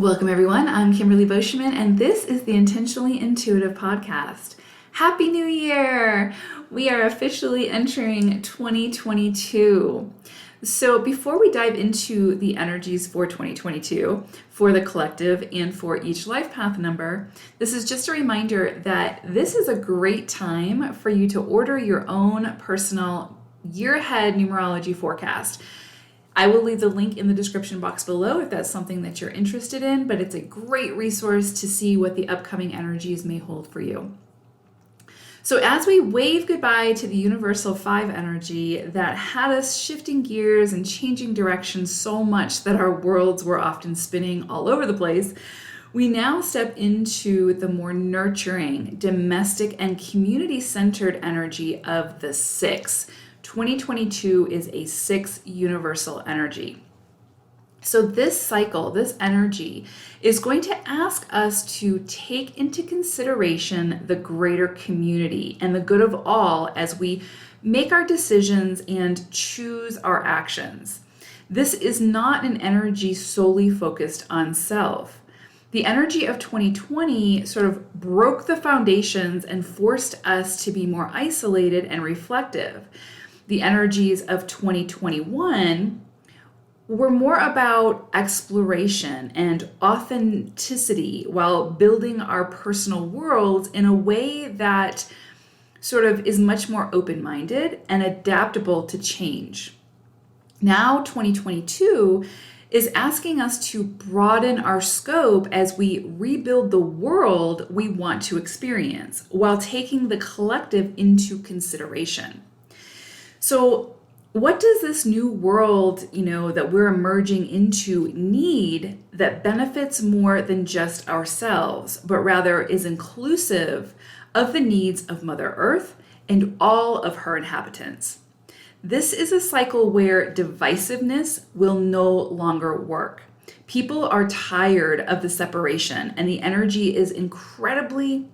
Welcome, everyone. I'm Kimberly Boschman, and this is the Intentionally Intuitive Podcast. Happy New Year! We are officially entering 2022. So before we dive into the energies for 2022, for the collective and for each life path number, this is just a reminder that this is a great time for you to order your own personal year ahead numerology forecast. I will leave the link in the description box below if that's something that you're interested in, but it's a great resource to see what the upcoming energies may hold for you. So as we wave goodbye to the Universal 5 energy that had us shifting gears and changing directions so much that our worlds were often spinning all over the place, we now step into the more nurturing, domestic, and community-centered energy of the 6. 2022 is a 6 universal energy. So this cycle, this energy, is going to ask us to take into consideration the greater community and the good of all as we make our decisions and choose our actions. This is not an energy solely focused on self. The energy of 2020 sort of broke the foundations and forced us to be more isolated and reflective. The energies of 2021 were more about exploration and authenticity while building our personal worlds in a way that sort of is much more open-minded and adaptable to change. Now, 2022 is asking us to broaden our scope as we rebuild the world we want to experience while taking the collective into consideration. So what does this new world, that we're emerging into need that benefits more than just ourselves, but rather is inclusive of the needs of Mother Earth and all of her inhabitants? This is a cycle where divisiveness will no longer work. People are tired of the separation, and the energy is incredibly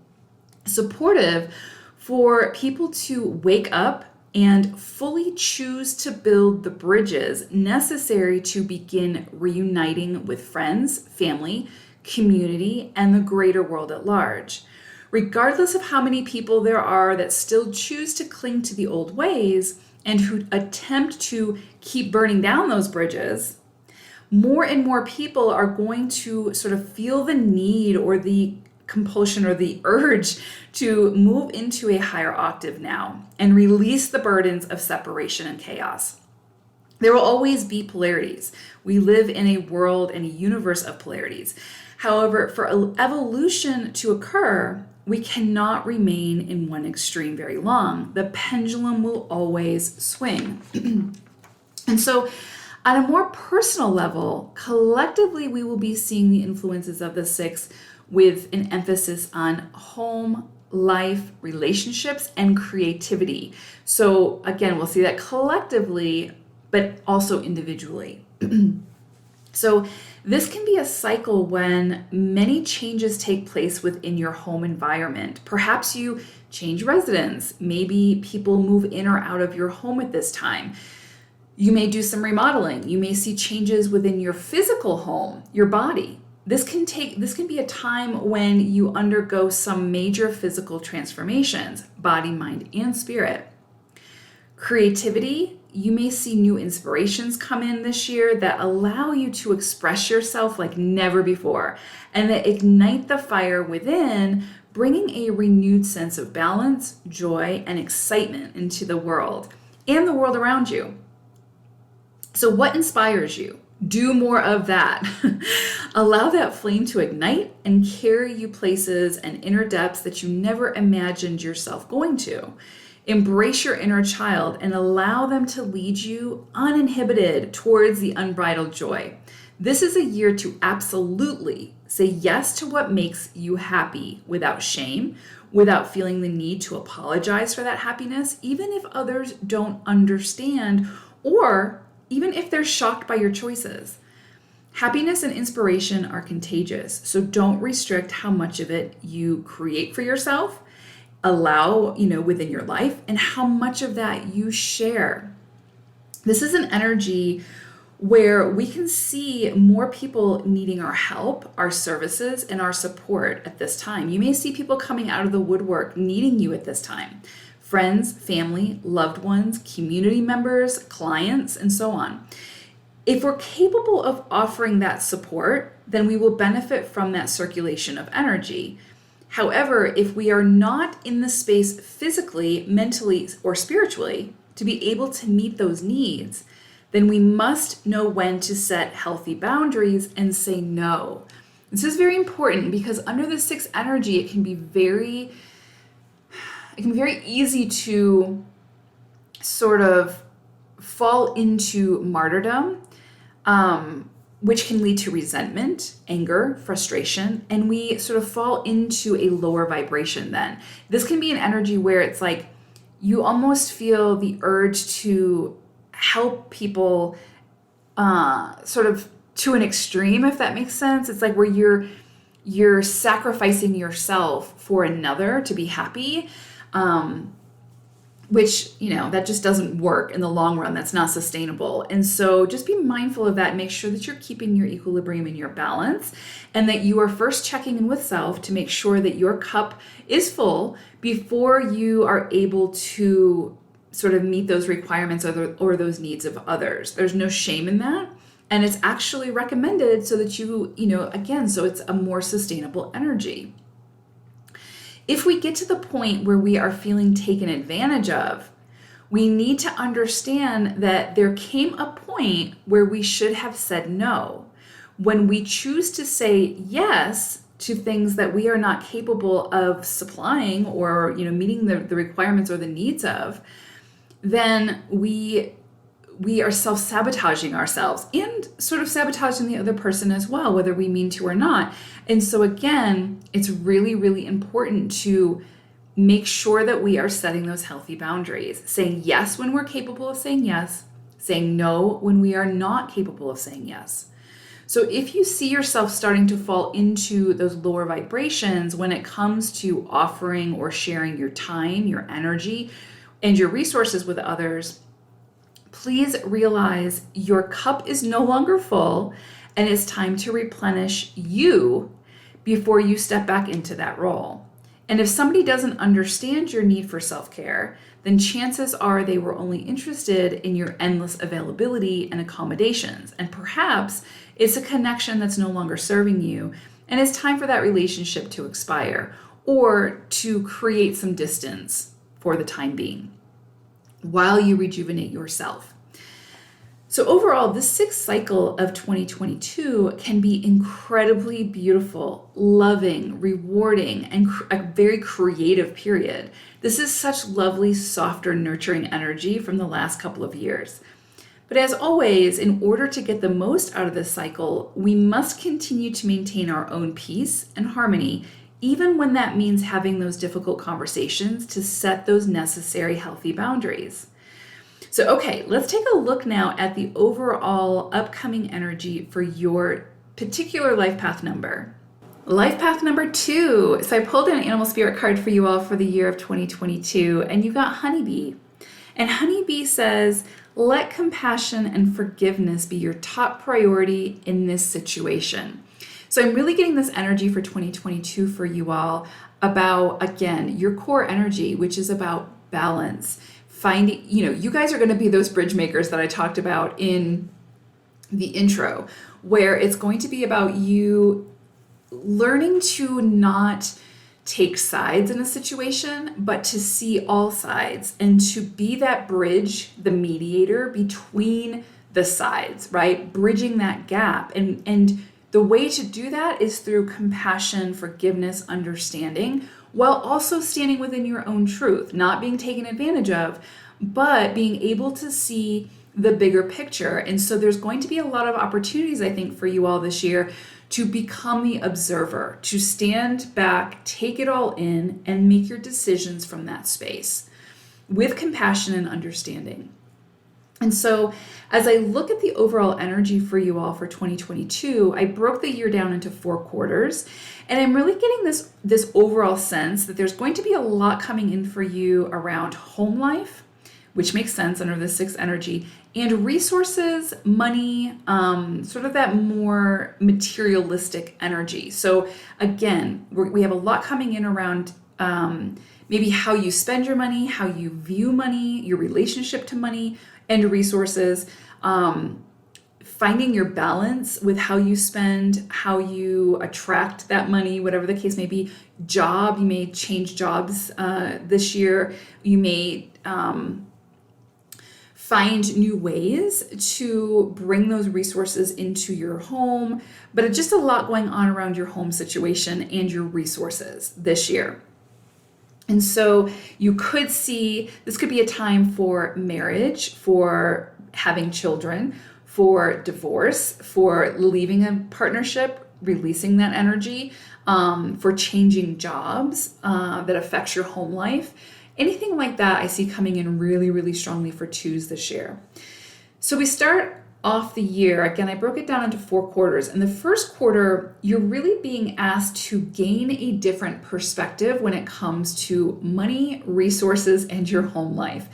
supportive for people to wake up and fully choose to build the bridges necessary to begin reuniting with friends, family, community, and the greater world at large. Regardless of how many people there are that still choose to cling to the old ways and who attempt to keep burning down those bridges, more and more people are going to sort of feel the need or the compulsion or the urge to move into a higher octave now and release the burdens of separation and chaos. There will always be polarities. We live in a world and a universe of polarities. However, for evolution to occur, we cannot remain in one extreme very long. The pendulum will always swing. And so on a more personal level, collectively, we will be seeing the influences of the 6 with an emphasis on home, life, relationships, and creativity. So again, we'll see that collectively, but also individually. So this can be a cycle when many changes take place within your home environment. Perhaps you change residence. Maybe people move in or out of your home at this time. You may do some remodeling. You may see changes within your physical home, your body. This can be a time when you undergo some major physical transformations, body, mind, and spirit. Creativity, you may see new inspirations come in this year that allow you to express yourself like never before and that ignite the fire within, bringing a renewed sense of balance, joy, and excitement into the world and the world around you. So what inspires you? Do more of that. Allow that flame to ignite and carry you places and inner depths that you never imagined yourself going to. Embrace your inner child and allow them to lead you uninhibited towards the unbridled joy. This is a year to absolutely say yes to what makes you happy without shame, without feeling the need to apologize for that happiness, even if others don't understand or even if they're shocked by your choices. Happiness and inspiration are contagious, so don't restrict how much of it you create for yourself, allow, within your life, and how much of that you share. This is an energy where we can see more people needing our help, our services, and our support at this time. You may see people coming out of the woodwork needing you at this time. Friends, family, loved ones, community members, clients, and so on. If we're capable of offering that support, then we will benefit from that circulation of energy. However, if we are not in the space physically, mentally, or spiritually to be able to meet those needs, then we must know when to set healthy boundaries and say no. This is very important because under the 6th energy, it can be very easy to sort of fall into martyrdom, which can lead to resentment, anger, frustration, and we sort of fall into a lower vibration then. This can be an energy where it's like you almost feel the urge to help people sort of to an extreme, if that makes sense. It's like where you're sacrificing yourself for another to be happy, which, you know, that just doesn't work in the long run. That's not sustainable. And so just be mindful of that. Make sure that you're keeping your equilibrium and your balance, and that you are first checking in with self to make sure that your cup is full before you are able to sort of meet those requirements or those needs of others. There's no shame in that. And it's actually recommended so that so it's a more sustainable energy. If we get to the point where we are feeling taken advantage of, we need to understand that there came a point where we should have said no. When we choose to say yes to things that we are not capable of supplying or meeting the requirements or the needs of, then we are self-sabotaging ourselves and sort of sabotaging the other person as well, whether we mean to or not. And so again, it's really, really important to make sure that we are setting those healthy boundaries, saying yes when we're capable of saying yes, saying no when we are not capable of saying yes. So if you see yourself starting to fall into those lower vibrations when it comes to offering or sharing your time, your energy, and your resources with others, please realize your cup is no longer full and it's time to replenish you before you step back into that role. And if somebody doesn't understand your need for self-care, then chances are they were only interested in your endless availability and accommodations. And perhaps it's a connection that's no longer serving you, and it's time for that relationship to expire or to create some distance for the time being while you rejuvenate yourself. So overall, this 6th cycle of 2022 can be incredibly beautiful, loving, rewarding, and a very creative period. This is such lovely, softer, nurturing energy from the last couple of years. But as always, in order to get the most out of this cycle, we must continue to maintain our own peace and harmony, even when that means having those difficult conversations to set those necessary healthy boundaries. So, okay, let's take a look now at the overall upcoming energy for your particular life path number. Life path number 2. So I pulled an animal spirit card for you all for the year of 2022, and you got Honeybee. And Honeybee says, let compassion and forgiveness be your top priority in this situation. So I'm really getting this energy for 2022 for you all about, again, your core energy, which is about balance. Finding, you guys are going to be those bridge makers that I talked about in the intro, where it's going to be about you learning to not take sides in a situation, but to see all sides and to be that bridge, the mediator between the sides, right? Bridging that gap. And the way to do that is through compassion, forgiveness, understanding, while also standing within your own truth, not being taken advantage of, but being able to see the bigger picture. And so there's going to be a lot of opportunities, I think, for you all this year to become the observer, to stand back, take it all in, and make your decisions from that space with compassion and understanding. And so as I look at the overall energy for you all for 2022, I broke the year down into 4 quarters, and I'm really getting this overall sense that there's going to be a lot coming in for you around home life, which makes sense under the 6th energy, and resources, money, sort of that more materialistic energy. So again, we have a lot coming in around maybe how you spend your money, how you view money, your relationship to money and resources, finding your balance with how you spend, how you attract that money, whatever the case may be. Job, you may change jobs this year. You may find new ways to bring those resources into your home, but it's just a lot going on around your home situation and your resources this year. And so you could see, this could be a time for marriage, for having children, for divorce, for leaving a partnership, releasing that energy, for changing jobs that affects your home life. Anything like that I see coming in really, really strongly for 2s this year. So we start off the year, again, I broke it down into 4 quarters. In the first quarter, you're really being asked to gain a different perspective when it comes to money, resources, and your home life,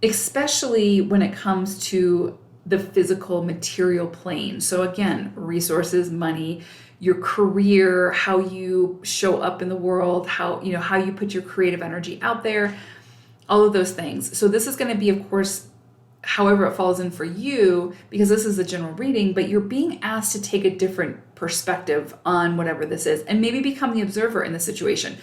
especially when it comes to the physical material plane. So again, resources, money, your career, how you show up in the world, how you put your creative energy out there, all of those things. So this is going to be, of course, however it falls in for you, because this is a general reading, but you're being asked to take a different perspective on whatever this is and maybe become the observer in the situation.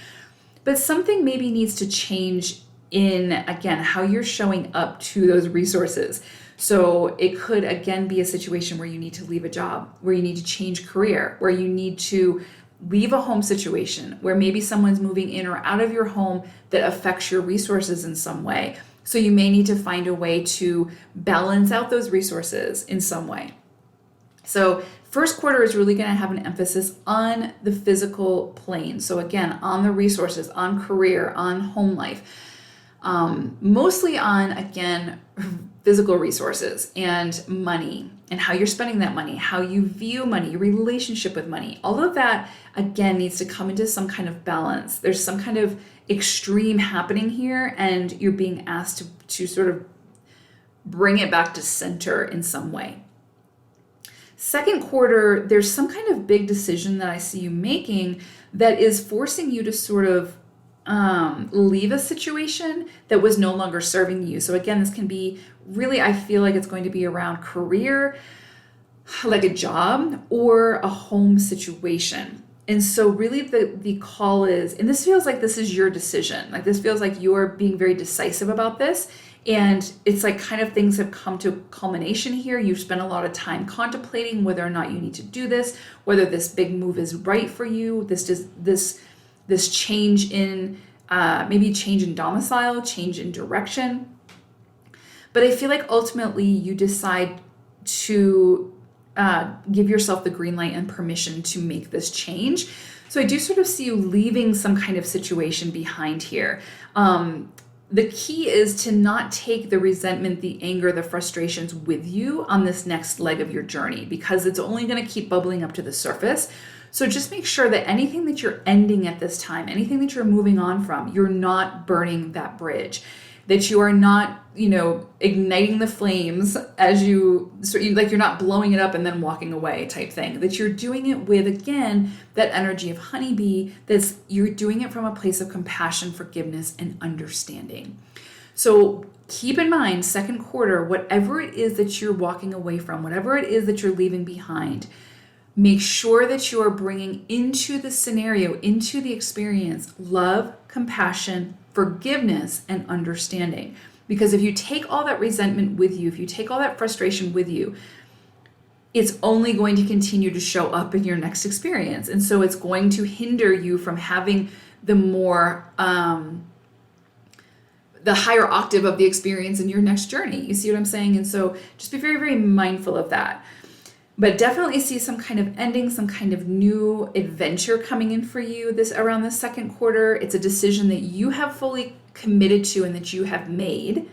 But something maybe needs to change in, again, how you're showing up to those resources. So it could, again, be a situation where you need to leave a job, where you need to change career, where you need to leave a home situation, where maybe someone's moving in or out of your home that affects your resources in some way. So you may need to find a way to balance out those resources in some way. So first quarter is really going to have an emphasis on the physical plane. So again, on the resources, on career, on home life, mostly on, again, physical resources and money and how you're spending that money, how you view money, your relationship with money. All of that, again, needs to come into some kind of balance. There's some kind of extreme happening here, and you're being asked to sort of bring it back to center in some way. Second quarter, there's some kind of big decision that I see you making that is forcing you to sort of leave a situation that was no longer serving you. So again, this can be really, I feel like it's going to be around career, like a job, or a home situation. And so really the call is, and this feels like this is your decision. Like this feels like you're being very decisive about this. And it's like kind of things have come to culmination here. You've spent a lot of time contemplating whether or not you need to do this, whether this big move is right for you, this change in, maybe change in domicile, change in direction. But I feel like ultimately you decide to give yourself the green light and permission to make this change. So I do sort of see you leaving some kind of situation behind here. The key is to not take the resentment, the anger, the frustrations with you on this next leg of your journey, because it's only going to keep bubbling up to the surface. So just make sure that anything that you're ending at this time, anything that you're moving on from, you're not burning that bridge, that you are not, igniting the flames as you're not blowing it up and then walking away type thing, that you're doing it with, again, that energy of honeybee, you're doing it from a place of compassion, forgiveness, and understanding. So keep in mind, second quarter, whatever it is that you're walking away from, whatever it is that you're leaving behind, make sure that you are bringing into the scenario, into the experience, love, compassion, forgiveness, and understanding. Because if you take all that resentment with you, if you take all that frustration with you, it's only going to continue to show up in your next experience. And so it's going to hinder you from having the more, the higher octave of the experience in your next journey. You see what I'm saying? And so just be very, very mindful of that. But definitely see some kind of ending, some kind of new adventure coming in for you around the second quarter. It's a decision that you have fully committed to and that you have made,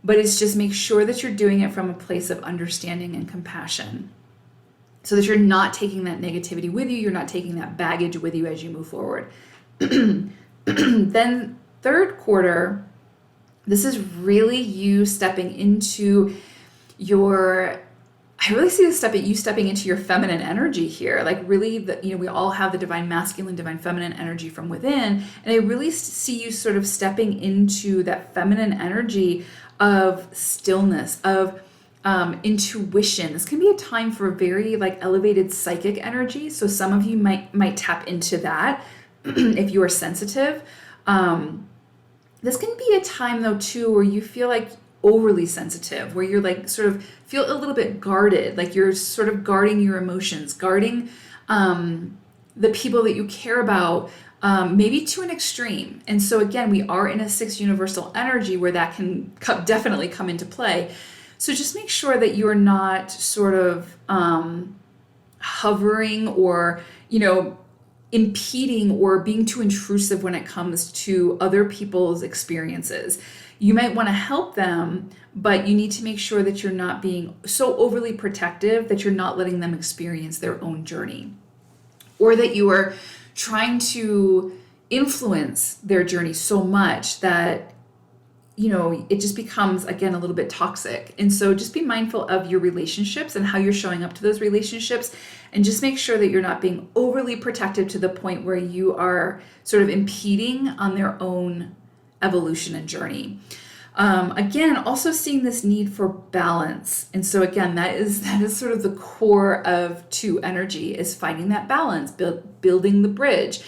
but it's just make sure that you're doing it from a place of understanding and compassion, so that you're not taking that negativity with you, you're not taking that baggage with you as you move forward. Then third quarter, this is really you stepping into I really see you stepping into your feminine energy here. Like really, we all have the divine masculine, divine feminine energy from within. And I really see you sort of stepping into that feminine energy of stillness, of intuition. This can be a time for very like elevated psychic energy. So some of you might tap into that if you are sensitive. This can be a time though too where you feel like overly sensitive, where you're like sort of feel a little bit guarded, like you're sort of guarding your emotions, guarding the people that you care about, maybe to an extreme. And so again, we are in a 6 universal energy where that can definitely come into play. So just make sure that you're not sort of hovering or, impeding or being too intrusive when it comes to other people's experiences. You might want to help them, but you need to make sure that you're not being so overly protective that you're not letting them experience their own journey, or that you are trying to influence their journey so much that it just becomes, again, a little bit toxic. And so just be mindful of your relationships and how you're showing up to those relationships, and just make sure that you're not being overly protective to the point where you are sort of impeding on their own evolution and journey. Again, also seeing this need for balance. And so again, that is sort of the core of 2 energy, is finding that balance, building the bridge.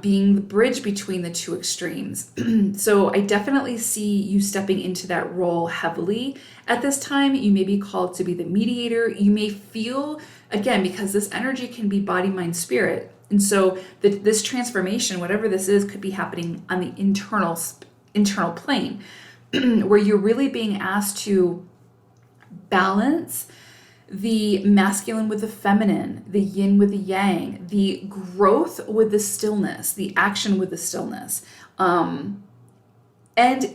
Being the bridge between the 2 extremes. So I definitely see you stepping into that role heavily at this time. You may be called to be the mediator. You may feel, again, because this energy can be body, mind, spirit. And so this transformation, whatever this is, could be happening on the internal plane, where you're really being asked to balance the masculine with the feminine, the yin with the yang, the growth with the stillness, the action with the stillness. And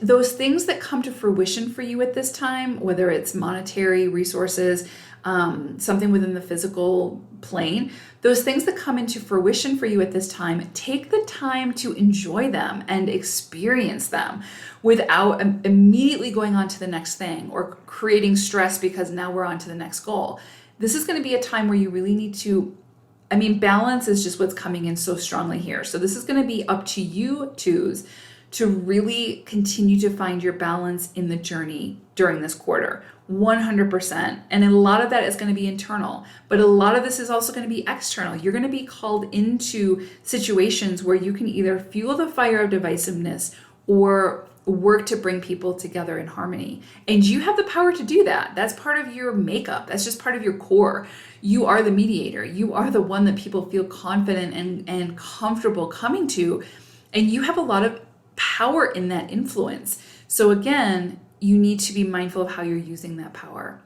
those things that come to fruition for you at this time, whether it's monetary resources, something within the physical plane, those things that come into fruition for you at this time, take the time to enjoy them and experience them without immediately going on to the next thing or creating stress because now we're on to the next goal. This is going to be a time where you really need to, balance is just what's coming in so strongly here. So this is going to be up to you twos to really continue to find your balance in the journey during this quarter, 100%. And a lot of that is going to be internal, but a lot of this is also going to be external. You're going to be called into situations where you can either fuel the fire of divisiveness or work to bring people together in harmony. And you have the power to do that. That's part of your makeup. That's just part of your core. You are the mediator. You are the one that people feel confident and comfortable coming to. And you have a lot of power in that influence. So again, you need to be mindful of how you're using that power.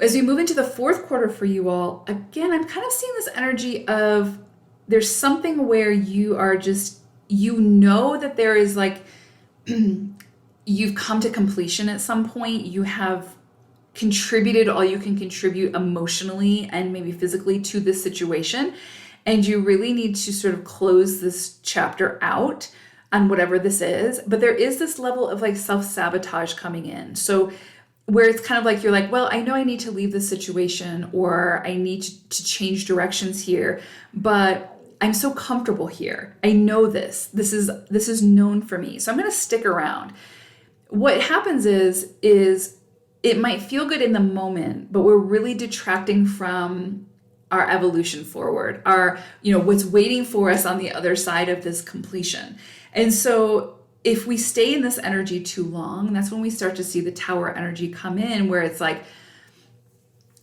As we move into the 4th quarter for you all, again, I'm kind of seeing this energy of there's something where you are just, that there is like, you've come to completion at some point. You have contributed all you can contribute emotionally and maybe physically to this situation. And you really need to sort of close this chapter out on whatever this is. But there is this level of like self-sabotage coming in. So where it's kind of like, you're like, well, I know I need to leave this situation or I need to change directions here, but I'm so comfortable here. I know this is known for me. So I'm going to stick around. What happens is it might feel good in the moment, but we're really detracting from our evolution forward, our, what's waiting for us on the other side of this completion. And so if we stay in this energy too long, that's when we start to see the tower energy come in, where it's like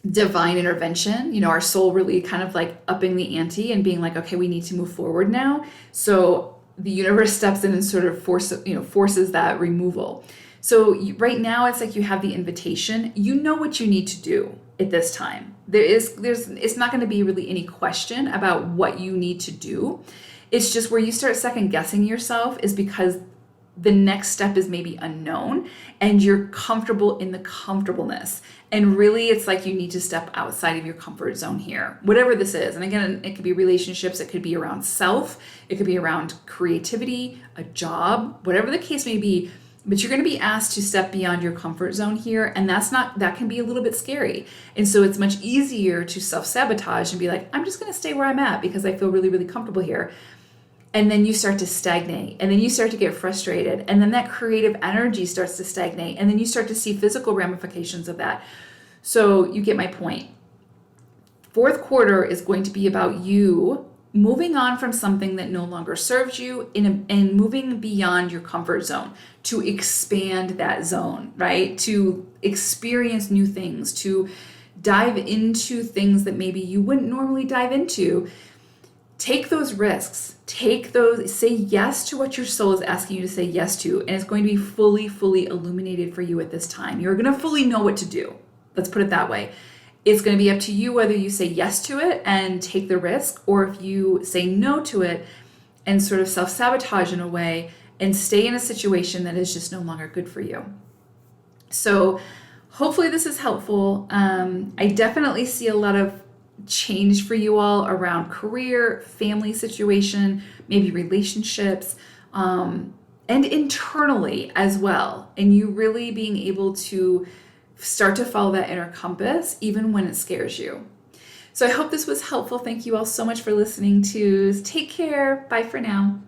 divine intervention, our soul really kind of like upping the ante and being like, okay, we need to move forward now. So the universe steps in and sort of forces that removal. So right now it's like you have the invitation, you know what you need to do at this time. It's not going to be really any question about what you need to do. It's just where you start second guessing yourself is because the next step is maybe unknown and you're comfortable in the comfortableness. And really it's like you need to step outside of your comfort zone here, whatever this is. And again, it could be relationships, it could be around self, it could be around creativity, a job, whatever the case may be. But you're going to be asked to step beyond your comfort zone here, and that can be a little bit scary. And so it's much easier to self-sabotage and be like, I'm just going to stay where I'm at because I feel really, really comfortable here. And then you start to stagnate, and then you start to get frustrated, and then that creative energy starts to stagnate, and then you start to see physical ramifications of that. So you get my point. Fourth quarter is going to be about you moving on from something that no longer serves you and moving beyond your comfort zone to expand that zone, right? To experience new things, to dive into things that maybe you wouldn't normally dive into. Take those risks, say yes to what your soul is asking you to say yes to, and it's going to be fully illuminated for you at this time. You're going to fully know what to do. Let's put it that way. It's going to be up to you whether you say yes to it and take the risk, or if you say no to it and sort of self-sabotage in a way and stay in a situation that is just no longer good for you. So hopefully this is helpful. I definitely see a lot of change for you all around career, family situation, maybe relationships, and internally as well. And you really being able to start to follow that inner compass, even when it scares you. So I hope this was helpful. Thank you all so much for listening to. Take care. Bye for now.